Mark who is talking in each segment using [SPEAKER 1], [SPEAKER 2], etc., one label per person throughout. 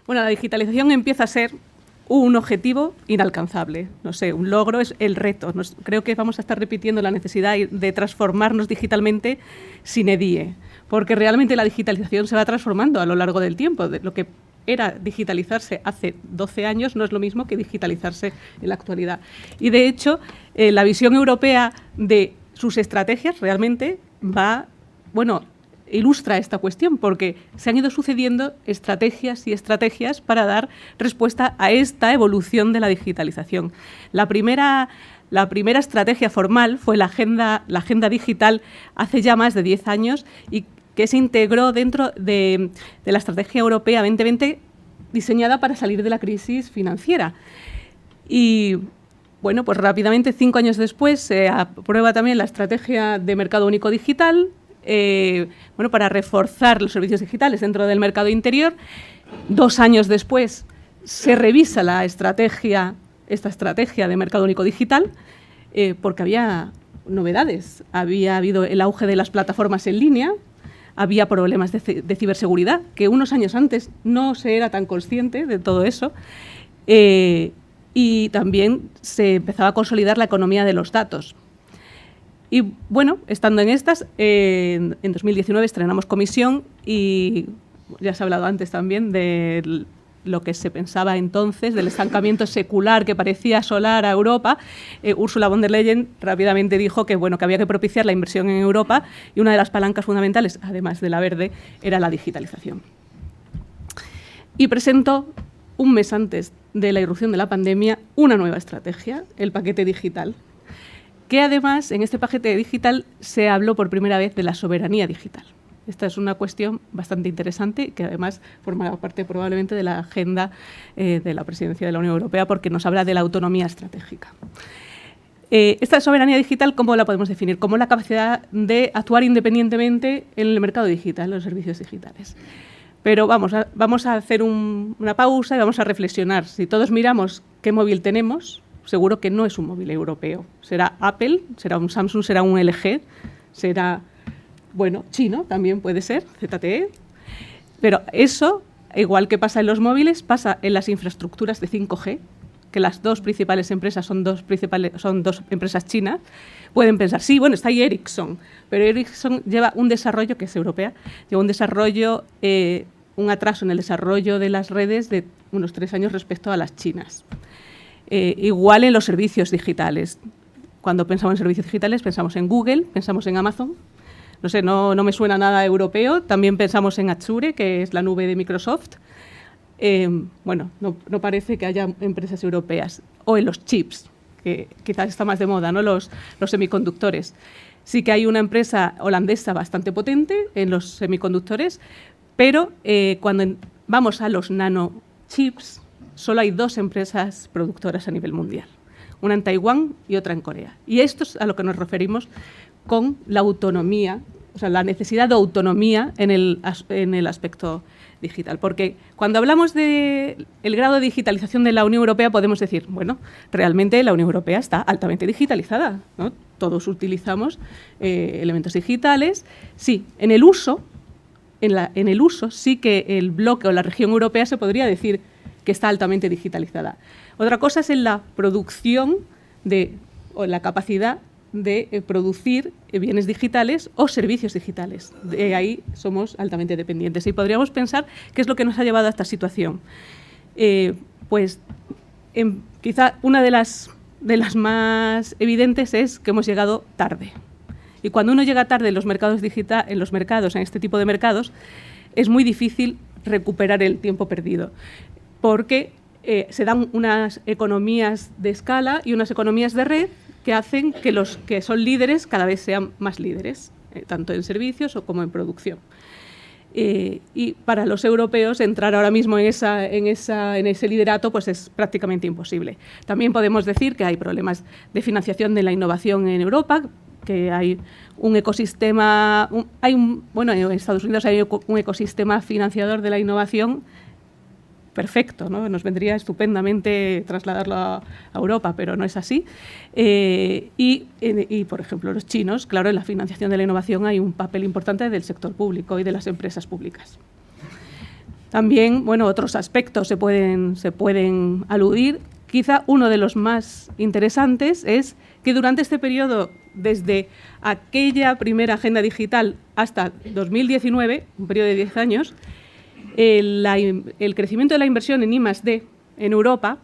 [SPEAKER 1] Bueno, la digitalización empieza a ser un objetivo inalcanzable, no sé, un logro es el reto. Creo que vamos a estar repitiendo la necesidad de transformarnos digitalmente sine die, porque realmente la digitalización se va transformando a lo largo del tiempo. Lo que era digitalizarse hace 12 años no es lo mismo que digitalizarse en la actualidad. Y de hecho, la visión europea de sus estrategias realmente ilustra esta cuestión, porque se han ido sucediendo estrategias y estrategias para dar respuesta a esta evolución de la digitalización. La primera estrategia formal fue la agenda digital hace ya más de 10 años y que se integró dentro de la Estrategia Europea 2020 diseñada para salir de la crisis financiera. Y bueno, pues rápidamente, 5 años después, se aprueba también la Estrategia de Mercado Único Digital, para reforzar los servicios digitales dentro del mercado interior. 2 años después se revisa esta estrategia de Mercado Único Digital, porque había novedades. Había habido el auge de las plataformas en línea, había problemas de ciberseguridad, que unos años antes no se era tan consciente de todo eso, y también se empezaba a consolidar la economía de los datos. Y bueno, estando en estas, en 2019 estrenamos comisión y ya se ha hablado antes también de lo que se pensaba entonces, del estancamiento secular que parecía asolar a Europa. Ursula von der Leyen rápidamente dijo que había que propiciar la inversión en Europa y una de las palancas fundamentales, además de la verde, era la digitalización. Y presentó, un mes antes de la irrupción de la pandemia, una nueva estrategia, el paquete digital, que además en este paquete digital se habló por primera vez de la soberanía digital. Esta es una cuestión bastante interesante que además formará parte probablemente de la agenda de la presidencia de la Unión Europea, porque nos habla de la autonomía estratégica. Esta soberanía digital, ¿cómo la podemos definir? Como la capacidad de actuar independientemente en el mercado digital, en los servicios digitales. Pero vamos a hacer una pausa y vamos a reflexionar. Si todos miramos qué móvil tenemos, seguro que no es un móvil europeo. Será Apple, será un Samsung, será un LG, será, chino también puede ser, ZTE. Pero eso, igual que pasa en los móviles, pasa en las infraestructuras de 5G, que las dos principales empresas son dos empresas chinas. Pueden pensar, sí, está ahí Ericsson, pero Ericsson lleva un desarrollo, que es europea, lleva un desarrollo, un atraso en el desarrollo de las redes de unos 3 años respecto a las chinas. Igual en los servicios digitales. Cuando pensamos en servicios digitales pensamos en Google, pensamos en Amazon. No sé, no me suena nada europeo. También pensamos en Azure, que es la nube de Microsoft. No parece que haya empresas europeas. O en los chips, que quizás está más de moda, ¿no? Los semiconductores. Sí que hay una empresa holandesa bastante potente en los semiconductores, pero cuando vamos a los nanochips, solo hay 2 empresas productoras a nivel mundial, una en Taiwán y otra en Corea. Y esto es a lo que nos referimos con la autonomía, o sea, la necesidad de autonomía en el aspecto digital. Porque cuando hablamos del grado de digitalización de la Unión Europea podemos decir, realmente la Unión Europea está altamente digitalizada, ¿no? Todos utilizamos elementos digitales. Sí, en el uso sí que el bloque o la región europea se podría decir que está altamente digitalizada. Otra cosa es en la producción o la capacidad de producir bienes digitales o servicios digitales. De ahí somos altamente dependientes. Y podríamos pensar qué es lo que nos ha llevado a esta situación. Quizá una de las más evidentes es que hemos llegado tarde. Y cuando uno llega tarde en los mercados en este tipo de mercados, es muy difícil recuperar el tiempo perdido, porque se dan unas economías de escala y unas economías de red que hacen que los que son líderes cada vez sean más líderes, tanto en servicios como en producción. Y para los europeos entrar ahora mismo en ese liderato pues es prácticamente imposible. También podemos decir que hay problemas de financiación de la innovación en Europa, que hay un ecosistema, en Estados Unidos hay un ecosistema financiador de la innovación perfecto, ¿no? Nos vendría estupendamente trasladarlo a Europa, pero no es así. Y, por ejemplo, los chinos, claro, en la financiación de la innovación hay un papel importante del sector público y de las empresas públicas. También, bueno, otros aspectos se pueden aludir. Quizá uno de los más interesantes es que durante este periodo, desde aquella primera agenda digital hasta 2019, un periodo de 10 años, el crecimiento de la inversión en I+D en Europa,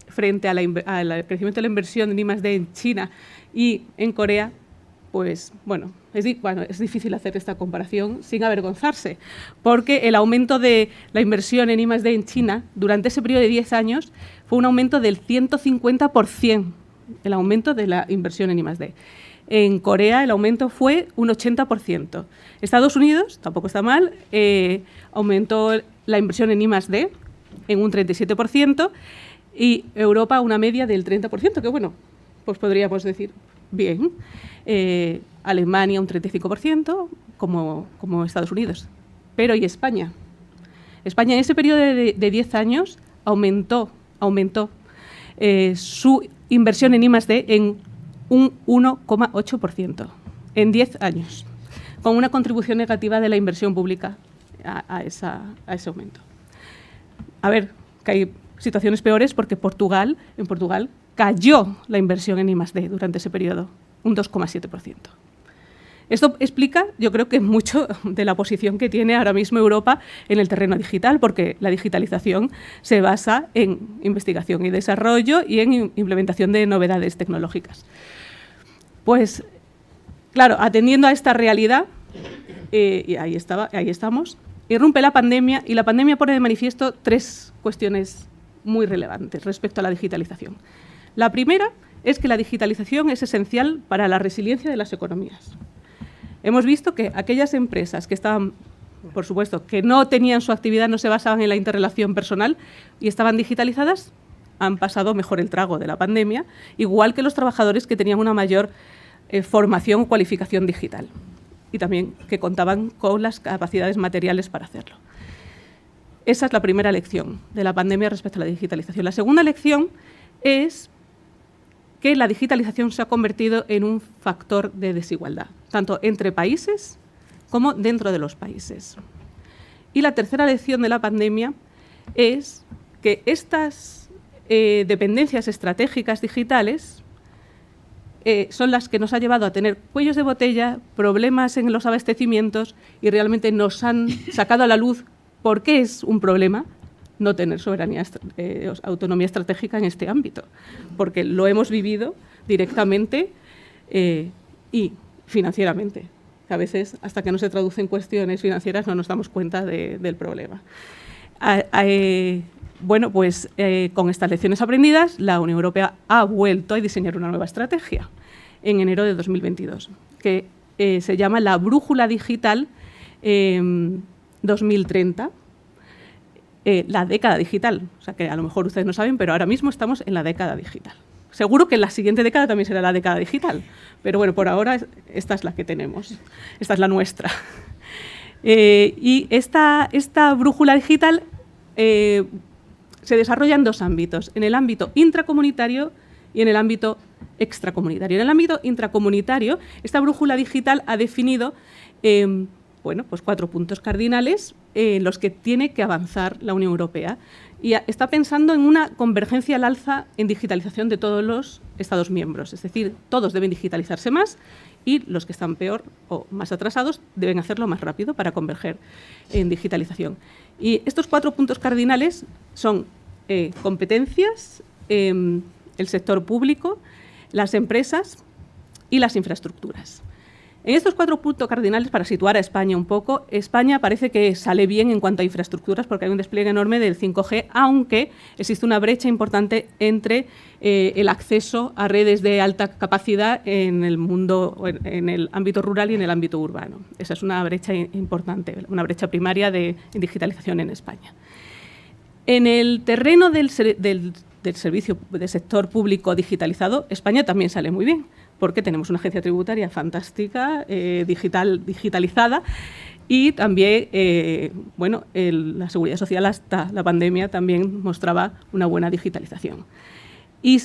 [SPEAKER 1] frente al crecimiento de la inversión en I+D en China y en Corea, pues bueno, es difícil hacer esta comparación sin avergonzarse, porque el aumento de la inversión en I+D en China durante ese periodo de 10 años fue un aumento del 150%, el aumento de la inversión en I+D. En Corea el aumento fue un 80%. Estados Unidos, tampoco está mal, aumentó la inversión en I+D en un 37% y Europa una media del 30%, que bueno, pues podríamos decir bien. Alemania un 35%, como Estados Unidos. Pero ¿y España? España en ese periodo de 10 años aumentó su inversión en I+D en un 1,8% en 10 años, con una contribución negativa de la inversión pública a ese aumento. A ver, que hay situaciones peores porque en Portugal cayó la inversión en I+D durante ese periodo, un 2,7%. Esto explica, yo creo que mucho de la posición que tiene ahora mismo Europa en el terreno digital, porque la digitalización se basa en investigación y desarrollo y en implementación de novedades tecnológicas. Pues, claro, atendiendo a esta realidad, y ahí estamos, irrumpe la pandemia y la pandemia pone de manifiesto 3 cuestiones muy relevantes respecto a la digitalización. La primera es que la digitalización es esencial para la resiliencia de las economías. Hemos visto que aquellas empresas que estaban, por supuesto, que no tenían su actividad, no se basaban en la interrelación personal y estaban digitalizadas, han pasado mejor el trago de la pandemia, igual que los trabajadores que tenían una mayor formación o cualificación digital y también que contaban con las capacidades materiales para hacerlo. Esa es la primera lección de la pandemia respecto a la digitalización. La segunda lección es que la digitalización se ha convertido en un factor de desigualdad, tanto entre países como dentro de los países. Y la tercera lección de la pandemia es que estas dependencias estratégicas digitales son las que nos ha llevado a tener cuellos de botella, problemas en los abastecimientos y realmente nos han sacado a la luz por qué es un problema no tener soberanía, autonomía estratégica en este ámbito, porque lo hemos vivido directamente y financieramente. A veces, hasta que no se traducen cuestiones financieras, no nos damos cuenta del problema. Bueno, pues con estas lecciones aprendidas, la Unión Europea ha vuelto a diseñar una nueva estrategia en enero de 2022, que se llama la Brújula Digital 2030, la década digital. O sea, que a lo mejor ustedes no saben, pero ahora mismo estamos en la década digital. Seguro que la siguiente década también será la década digital, pero bueno, por ahora esta es la que tenemos, esta es la nuestra. Y esta brújula digital se desarrolla en 2 ámbitos, en el ámbito intracomunitario y en el ámbito extracomunitario. En el ámbito intracomunitario, esta brújula digital ha definido bueno, pues 4 puntos cardinales en los que tiene que avanzar la Unión Europea. Y está pensando en una convergencia al alza en digitalización de todos los Estados miembros. Es decir, todos deben digitalizarse más y los que están peor o más atrasados deben hacerlo más rápido para converger en digitalización. Y estos 4 puntos cardinales son competencias, el sector público, las empresas y las infraestructuras. En estos 4 puntos cardinales, para situar a España un poco, España parece que sale bien en cuanto a infraestructuras porque hay un despliegue enorme del 5G, aunque existe una brecha importante entre el acceso a redes de alta capacidad en el mundo, en el ámbito rural y en el ámbito urbano. Esa es una brecha importante, una brecha primaria de digitalización en España. En el terreno del servicio del sector público digitalizado, España también sale muy bien, porque tenemos una agencia tributaria fantástica, digitalizada, y también, bueno, la seguridad social hasta la pandemia también mostraba una buena digitalización. Y,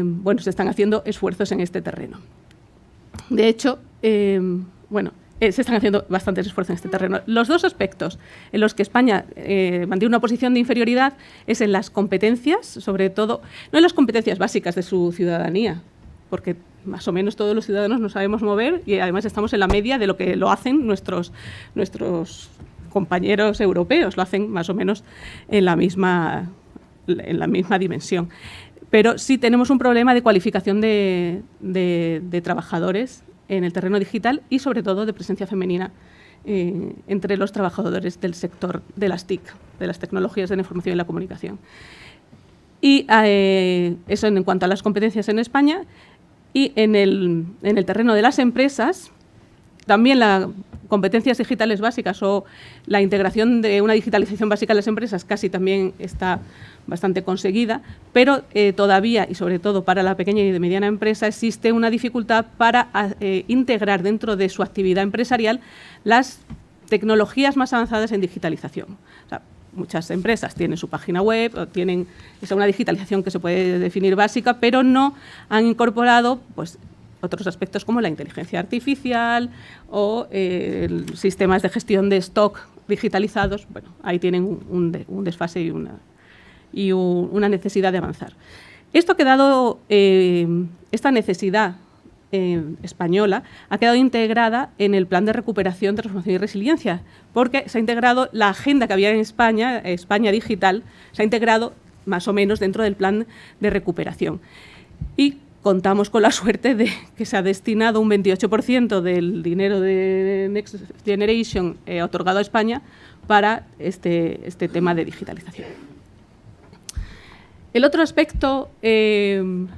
[SPEAKER 1] bueno, se están haciendo esfuerzos en este terreno. De hecho, bueno, se están haciendo bastantes esfuerzos en este terreno. Los dos aspectos en los que España mantiene una posición de inferioridad es en las competencias, sobre todo, no en las competencias básicas de su ciudadanía, porque más o menos todos los ciudadanos nos sabemos mover y además estamos en la media de lo que lo hacen nuestros compañeros europeos, lo hacen más o menos en la misma dimensión. Pero sí tenemos un problema de cualificación de trabajadores en el terreno digital y sobre todo de presencia femenina entre los trabajadores del sector de las TIC, de las tecnologías de la información y la comunicación. Y eso en cuanto a las competencias en España. Y en el terreno de las empresas, también las competencias digitales básicas o la integración de una digitalización básica en las empresas casi también está bastante conseguida, pero todavía, y sobre todo para la pequeña y mediana empresa, existe una dificultad para integrar dentro de su actividad empresarial las tecnologías más avanzadas en digitalización. O sea, muchas empresas tienen su página web, o tienen una digitalización que se puede definir básica, pero no han incorporado pues, otros aspectos como la inteligencia artificial o sistemas de gestión de stock digitalizados. Bueno, ahí tienen un desfase y una necesidad de avanzar. Esto ha quedado, esta necesidad española ha quedado integrada en el Plan de Recuperación, Transformación y Resiliencia, porque se ha integrado la agenda que había en España, España Digital, se ha integrado más o menos dentro del Plan de Recuperación. Y contamos con la suerte de que se ha destinado un 28% del dinero de Next Generation otorgado a España para este tema de digitalización. El otro aspecto en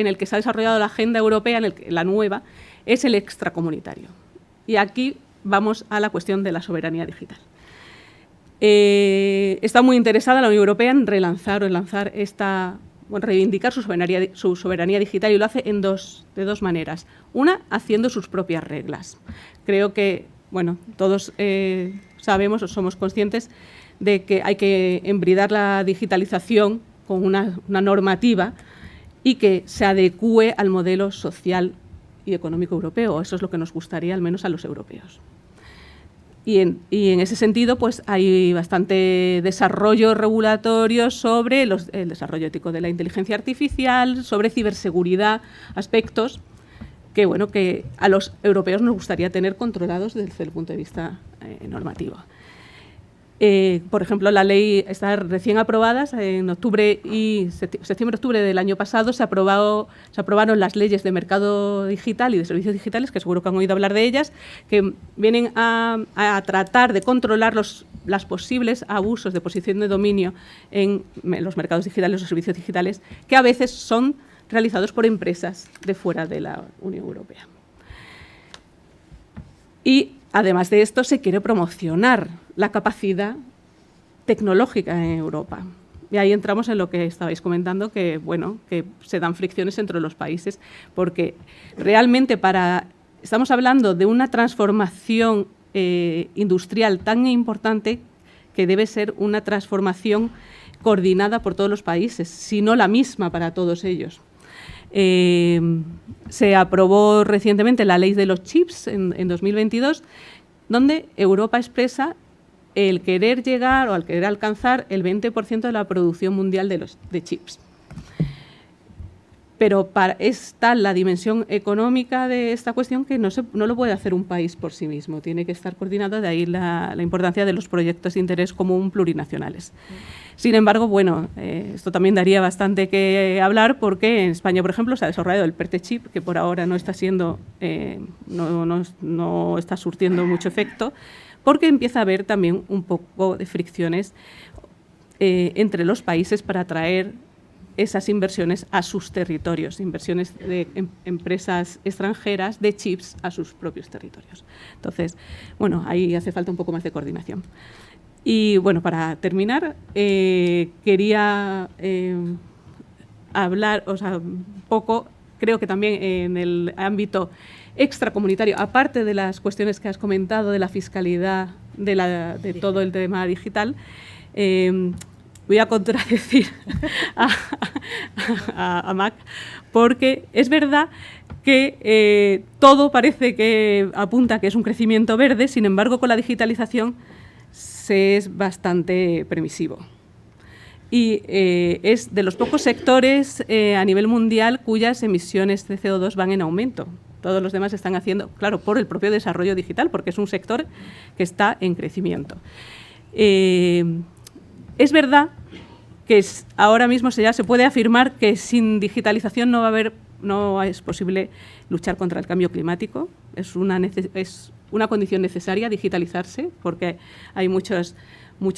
[SPEAKER 1] el que se ha desarrollado la agenda europea, la nueva, es el extracomunitario. Y aquí vamos a la cuestión de la soberanía digital. Está muy interesada la Unión Europea en reivindicar su soberanía digital y lo hace de dos maneras. Una, haciendo sus propias reglas. Creo que, bueno, todos sabemos o somos conscientes de que hay que embridar la digitalización con una normativa y que se adecúe al modelo social y económico europeo. Eso es lo que nos gustaría, al menos a los europeos. Y en ese sentido, pues hay bastante desarrollo regulatorio sobre el desarrollo ético de la inteligencia artificial, sobre ciberseguridad, aspectos que, bueno, que a los europeos nos gustaría tener controlados desde el punto de vista normativo. Por ejemplo, la ley está recién aprobada, en septiembre-octubre del año pasado se aprobaron las leyes de mercado digital y de servicios digitales, que seguro que han oído hablar de ellas, que vienen a tratar de controlar los posibles abusos de posición de dominio en los mercados digitales o servicios digitales, que a veces son realizados por empresas de fuera de la Unión Europea. Y además de esto, se quiere promocionar la capacidad tecnológica en Europa. Y ahí entramos en lo que estabais comentando, que, bueno, que se dan fricciones entre los países, porque realmente estamos hablando de una transformación industrial tan importante que debe ser una transformación coordinada por todos los países, si no la misma para todos ellos. Se aprobó recientemente la ley de los chips en 2022, donde Europa expresa el querer llegar o al querer alcanzar el 20% de la producción mundial de chips. Pero es tal la dimensión económica de esta cuestión que no lo puede hacer un país por sí mismo, tiene que estar coordinado, de ahí la importancia de los proyectos de interés común plurinacionales. Sin embargo, bueno, esto también daría bastante que hablar porque en España, por ejemplo, se ha desarrollado el PERTE-chip, que por ahora no está no está surtiendo mucho efecto, porque empieza a haber también un poco de fricciones entre los países para atraer esas inversiones a sus territorios, inversiones de empresas extranjeras de chips a sus propios territorios. Entonces, bueno, ahí hace falta un poco más de coordinación. Y bueno, para terminar, quería hablar, un poco, creo que también en el ámbito extracomunitario, aparte de las cuestiones que has comentado de la fiscalidad, de todo el tema digital, voy a contradecir a Mac, porque es verdad que todo parece que apunta a que es un crecimiento verde, sin embargo, con la digitalización se es bastante permisivo. Y es de los pocos sectores a nivel mundial cuyas emisiones de CO2 van en aumento. Todos los demás están haciendo, claro, por el propio desarrollo digital, porque es un sector que está en crecimiento. Es verdad que ahora mismo ya se puede afirmar que sin digitalización no es posible luchar contra el cambio climático. Es una condición necesaria digitalizarse, porque hay muchos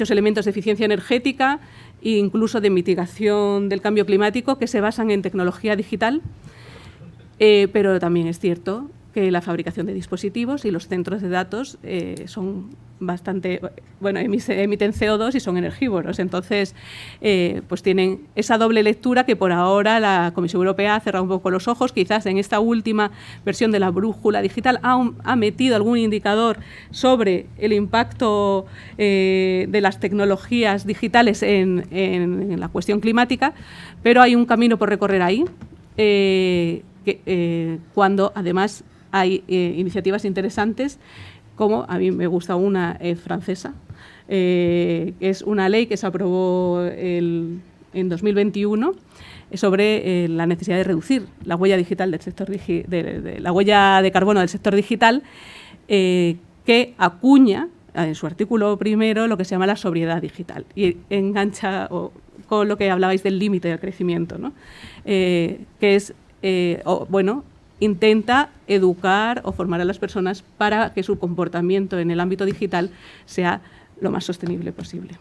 [SPEAKER 1] elementos de eficiencia energética e incluso de mitigación del cambio climático que se basan en tecnología digital, pero también es cierto que la fabricación de dispositivos y los centros de datos son bastante, bueno, emiten CO2 y son energívoros. Entonces, pues tienen esa doble lectura que por ahora la Comisión Europea ha cerrado un poco los ojos. Quizás en esta última versión de la brújula digital ha metido algún indicador sobre el impacto de las tecnologías digitales en la cuestión climática, pero hay un camino por recorrer ahí, cuando además hay iniciativas interesantes, como a mí me gusta una francesa, es una ley que se aprobó en 2021 sobre la necesidad de reducir la huella digital del sector la huella de carbono del sector digital, que acuña en su artículo primero lo que se llama la sobriedad digital y engancha con lo que hablabais del límite del crecimiento, ¿no? Que es, intenta educar o formar a las personas para que su comportamiento en el ámbito digital sea lo más sostenible posible.